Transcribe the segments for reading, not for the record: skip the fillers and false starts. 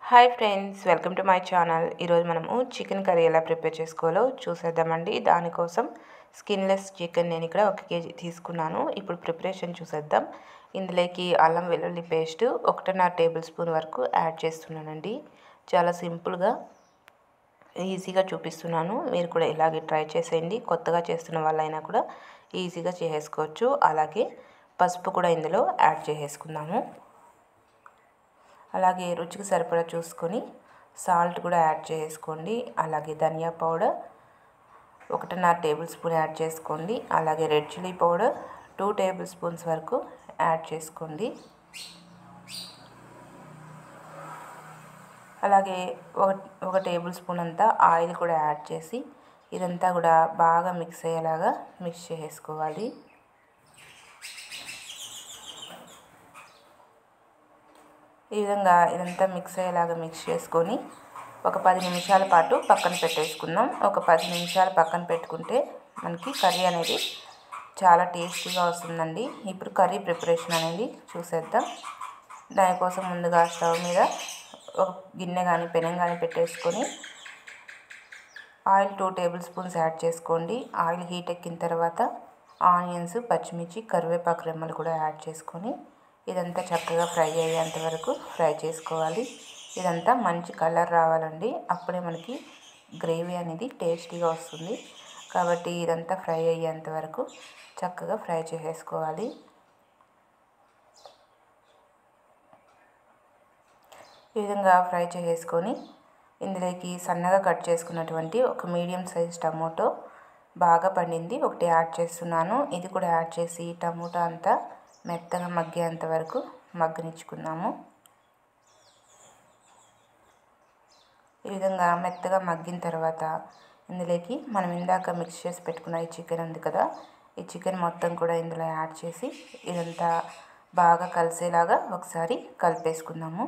Hi friends, welcome to my channel. ఈరోజు మనము chicken curry ఎలా ప్రిపేర్ చేసుకోవాలో చూసేద్దామండి. దానికోసం స్కిన్లెస్ చికెన్ నేను ఇక్కడ 1 కేజీ తీసుకున్నాను. ఇప్పుడు ప్రిపరేషన్ చూసేద్దాం. ఇందులోకి అల్లం వెల్లుల్లి పేస్ట్ 1.5 టేబుల్ స్పూన్ వరకు యాడ్ చేస్తున్నానండి. చాలా సింపుల్గా ఈజీగా చూపిస్తున్నాను. మీరు కూడా ఇలాగే ట్రై చేసేయండి. కొత్తగా చేస్తున్న వాళ్ళైనా కూడా ఈజీగా చేసేసుకోవచ్చు. అలాగే పసుపు కూడా ఇందులో యాడ్ చేసేసుకుందాము. అలాగే రుచికి సరిపడా చూసుకొని సాల్ట్ కూడా యాడ్ చేసుకోండి. అలాగే ధనియా పౌడర్ 1.5 టేబుల్ స్పూన్ యాడ్ చేసుకోండి. అలాగే red chilli powder 2 table spoons వరకు యాడ్ చేసుకోండి. అలాగే ఒక టేబుల్ స్పూన్ అంతా ఆయిల్ కూడా యాడ్ చేసి ఇదంతా కూడా బాగా మిక్స్ అయ్యేలాగా మిక్స్ చేసుకోవాలి. ఈ విధంగా ఇదంతా మిక్స్ అయ్యేలాగా మిక్స్ చేసుకొని ఒక 10 నిమిషాల పాటు పక్కన పెట్టేసుకుందాం. ఒక 10 నిమిషాలు పక్కన పెట్టుకుంటే మనకి కర్రీ అనేది చాలా టేస్టీగా వస్తుందండి. ఇప్పుడు కర్రీ ప్రిపరేషన్ అనేది చూసేద్దాం. దానికోసం ముందుగా స్టవ్ మీద ఒక గిన్నె కానీ పెనం కానీ పెట్టేసుకొని ఆయిల్ 2 టేబుల్ స్పూన్స్ యాడ్ చేసుకోండి. ఆయిల్ హీట్ ఎక్కిన తర్వాత ఆనియన్స్, పచ్చిమిర్చి, కరివేపాకు రెమ్మలు కూడా యాడ్ చేసుకొని ఇదంతా చక్కగా ఫ్రై అయ్యేంత వరకు ఫ్రై చేసుకోవాలి. ఇదంతా మంచి కలర్ రావాలండి. అప్పుడే మనకి గ్రేవీ అనేది టేస్టీగా వస్తుంది. కాబట్టి ఇదంతా ఫ్రై అయ్యేంత వరకు చక్కగా ఫ్రై చేసేసుకోవాలి. ఈ విధంగా ఫ్రై చేసేసుకొని ఇందులోకి సన్నగా కట్ చేసుకున్నటువంటి ఒక మీడియం సైజ్ టమోటో బాగా పండింది ఒకటి యాడ్ చేస్తున్నాను. ఇది కూడా యాడ్ చేసి టమోటా అంతా మెత్తగా మగ్గేంత వరకు మగ్గనిచ్చుకుందాము. ఈ విధంగా మెత్తగా మగ్గిన తర్వాత ఇందులోకి మనం ఇందాక మిక్స్ చేసి పెట్టుకున్న ఈ చికెన్ ఉంది కదా, ఈ చికెన్ మొత్తం కూడా ఇందులో యాడ్ చేసి ఇదంతా బాగా కలిసేలాగా ఒకసారి కలిపేసుకుందాము.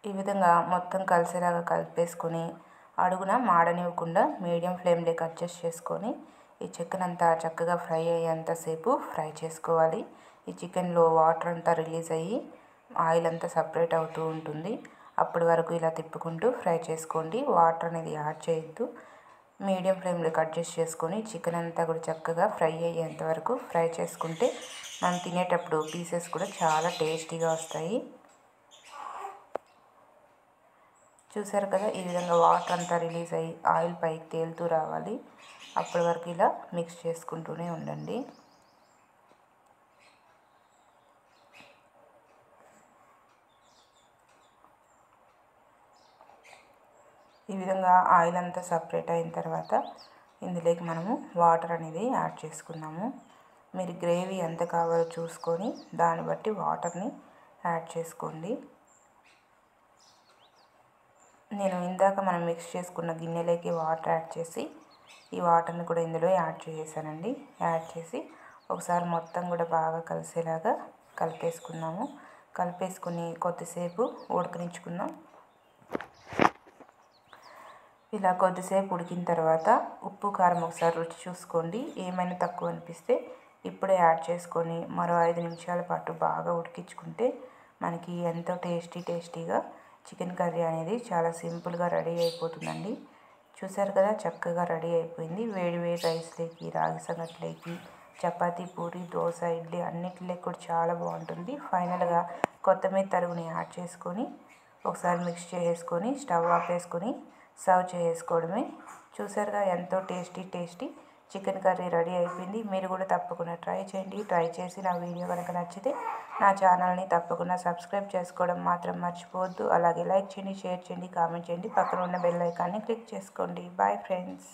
ఈ విధంగా మొత్తం కలిసేలాగా కలిపేసుకొని అడుగున మాడనివ్వకుండా మీడియం ఫ్లేమ్లోకి అడ్జస్ట్ చేసుకొని ఈ చికెన్ అంతా చక్కగా ఫ్రై అయ్యేంతసేపు ఫ్రై చేసుకోవాలి. ఈ చికెన్లో వాటర్ అంతా రిలీజ్ అయ్యి ఆయిల్ అంతా సపరేట్ అవుతూ ఉంటుంది. అప్పటి వరకు ఇలా తిప్పుకుంటూ ఫ్రై చేసుకోండి. వాటర్ అనేది యాడ్ చేయొద్దు. మీడియం ఫ్లేమ్లోకి అడ్జస్ట్ చేసుకొని చికెన్ అంతా కూడా చక్కగా ఫ్రై అయ్యేంత వరకు ఫ్రై చేసుకుంటే మనం తినేటప్పుడు పీసెస్ కూడా చాలా టేస్టీగా వస్తాయి. చూసారు కదా, ఈ విధంగా వాటర్ అంతా రిలీజ్ అయ్యి ఆయిల్ పైకి తేలుతూ రావాలి. అప్పటి వరకు ఇలా మిక్స్ చేసుకుంటూనే ఉండండి. ఈ విధంగా ఆయిల్ అంతా సపరేట్ అయిన తర్వాత ఇందులోకి మనము వాటర్ అనేది యాడ్ చేసుకుందాము. మీరు గ్రేవీ ఎంత కావాలో చూసుకొని దాన్ని బట్టి వాటర్ని యాడ్ చేసుకోండి. నేను ఇందాక మనం మిక్స్ చేసుకున్న గిన్నెలోకి వాటర్ యాడ్ చేసి ఈ వాటర్ని కూడా ఇందులో యాడ్ చేసేసానండి. యాడ్ చేసి ఒకసారి మొత్తం కూడా బాగా కలిసేలాగా కలిపేసుకుందాము. కలిపేసుకుని కొద్దిసేపు ఉడకనించుకుందాం. ఇలా కొద్దిసేపు ఉడికిన తర్వాత ఉప్పు కారం ఒకసారి రుచి చూసుకోండి. ఏమైనా తక్కువ అనిపిస్తే ఇప్పుడే యాడ్ చేసుకొని మరో 5 నిమిషాల పాటు బాగా ఉడికించుకుంటే మనకి ఎంతో టేస్టీగా చికెన్ కర్రీ అనేది చాలా సింపుల్గా రెడీ అయిపోతుందండి. చూసారు కదా, చక్కగా రెడీ అయిపోయింది. వేడి వేడి రైస్లోకి, రాగి సంగట్లోకి, చపాతీ, పూరి, దోశ, ఇడ్లీ అన్నిటిలోకి కూడా చాలా బాగుంటుంది. ఫైనల్గా కొత్తిమీర తరుగుని యాడ్ చేసుకొని ఒకసారి మిక్స్ చేసుకొని స్టవ్ ఆపేసుకొని సర్వ్ చేసుకోవడమే. చూసారుగా, ఎంతో టేస్టీ చికెన్ కర్రీ రెడీ అయిపోయింది. మీరు కూడా తప్పకుండా ట్రై చేయండి. ట్రై చేసి నా వీడియో కనుక నచ్చితే నా ఛానల్ని తప్పకుండా సబ్స్క్రైబ్ చేసుకోవడం మాత్రం మర్చిపోవద్దు. అలాగే లైక్ చేయండి, షేర్ చేయండి, కామెంట్ చేయండి. పక్కన ఉన్న బెల్ ఐకాన్ని క్లిక్ చేసుకోండి. Bye friends.